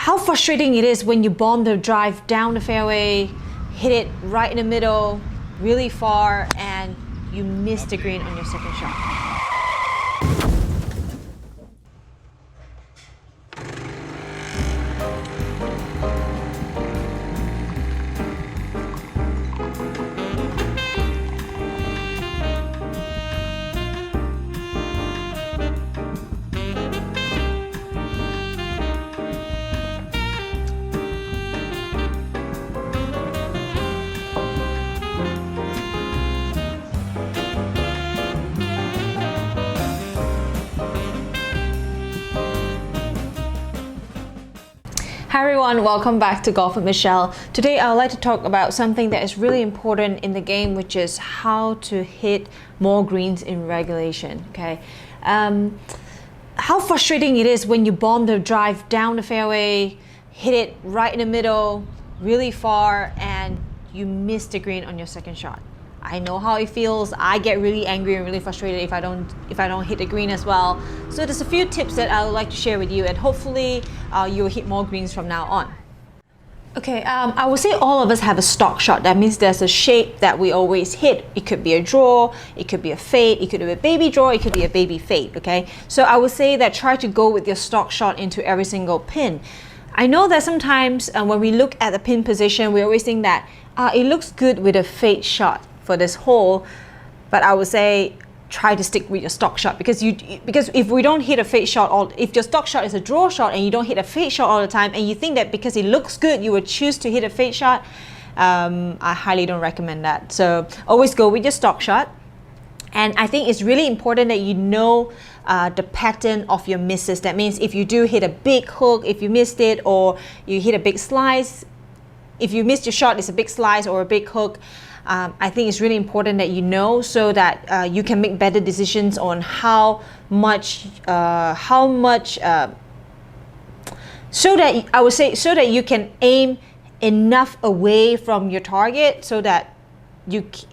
how frustrating it is when you bomb the drive down the fairway, hit it right in the middle, really far, and you miss the green on your second shot. Hi everyone, welcome back to Golf with Michelle. Today I would like to talk about something that is really important in the game, which is how to hit more greens in regulation. Okay, how frustrating it is when you bomb the drive down the fairway, hit it right in the middle, really far, and you miss the green on your second shot. I know how it feels. I get really angry and really frustrated if I don't hit the green as well. So there's a few tips that I would like to share with you, and hopefully you'll hit more greens from now on. Okay, I would say all of us have a stock shot. That means there's a shape that we always hit. It could be a draw, it could be a fade, it could be a baby draw, it could be a baby fade. Okay, so I would say that try to go with your stock shot into every single pin. I know that sometimes when we look at the pin position, we always think that it looks good with a fade shot for this hole, but I would say try to stick with your stock shot, because if we don't hit a fade shot, or if your stock shot is a draw shot and you don't hit a fade shot all the time, and you think that because it looks good you would choose to hit a fade shot, I highly don't recommend that. So always go with your stock shot. And I think it's really important that you know the pattern of your misses. That means if you do hit a big hook, if you missed it, or you hit a big slice, if you missed your shot, it's a big slice or a big hook. I think it's really important that you know, so that you can make better decisions on how much, so that you can aim enough away from your target, so that if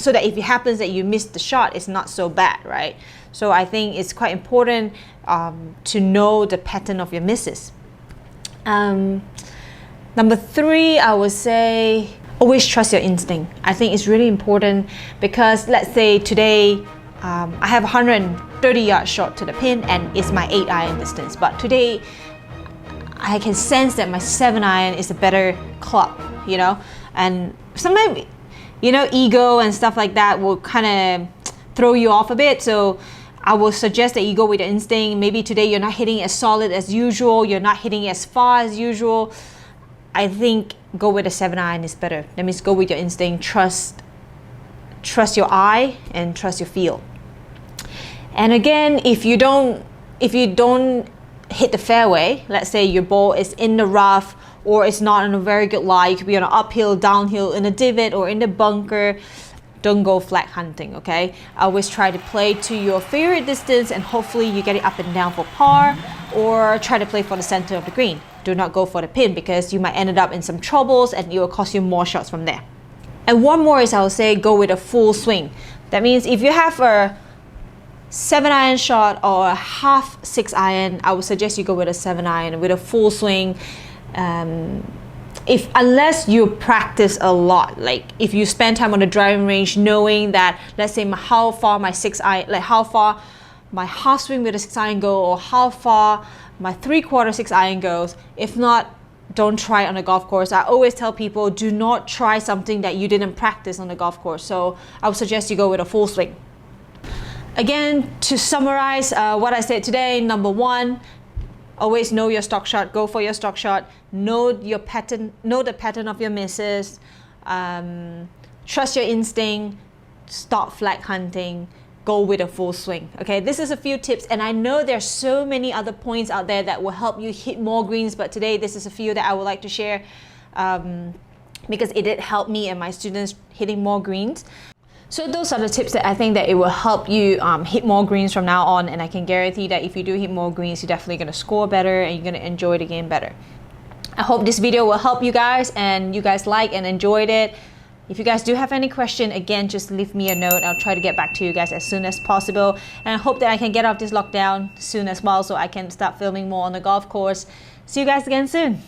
it happens that you miss the shot, it's not so bad, right? So I think it's quite important to know the pattern of your misses. Number 3, I would say, always trust your instinct. I think it's really important, because let's say today I have 130 yards shot to the pin and it's my 8-iron distance, but today I can sense that my 7-iron is a better club, you know, and sometimes, you know, ego and stuff like that will kind of throw you off a bit. So I will suggest that you go with the instinct. Maybe today you're not hitting as solid as usual, you're not hitting as far as usual. I think go with a 7-iron is better. That means go with your instinct, trust your eye and trust your feel. And again, if you don't hit the fairway, let's say your ball is in the rough or it's not on a very good lie, you could be on an uphill, downhill, in a divot or in the bunker, don't go flag hunting, okay? Always try to play to your favorite distance and hopefully you get it up and down for par, or try to play for the center of the green. Do not go for the pin, because you might end up in some troubles and it will cost you more shots from there. And one more is, I would say, go with a full swing. That means if you have a 7-iron shot or a half 6-iron, I would suggest you go with a 7-iron with a full swing. Unless you practice a lot, like if you spend time on the driving range knowing that, let's say, how far my 6-iron, like how far my half swing with a 6-iron go, or how far my 3/4 6-iron goes. If not, don't try it on a golf course. I always tell people, do not try something that you didn't practice on the golf course. So I would suggest you go with a full swing. Again, to summarize what I said today, number 1, always know your stock shot. Go for your stock shot. Know your pattern. Know the pattern of your misses. Trust your instinct. Stop flag hunting. Go with a full swing. Okay, this is a few tips, and I know there's so many other points out there that will help you hit more greens, but today this is a few that I would like to share because it did help me and my students hitting more greens. So those are the tips that I think that it will help you hit more greens from now on, and I can guarantee that if you do hit more greens, you're definitely going to score better and you're going to enjoy the game better. I hope this video will help you guys and you guys like and enjoyed it. If you guys do have any question, again, just leave me a note. I'll try to get back to you guys as soon as possible. And I hope that I can get out this lockdown soon as well, so I can start filming more on the golf course. See you guys again soon.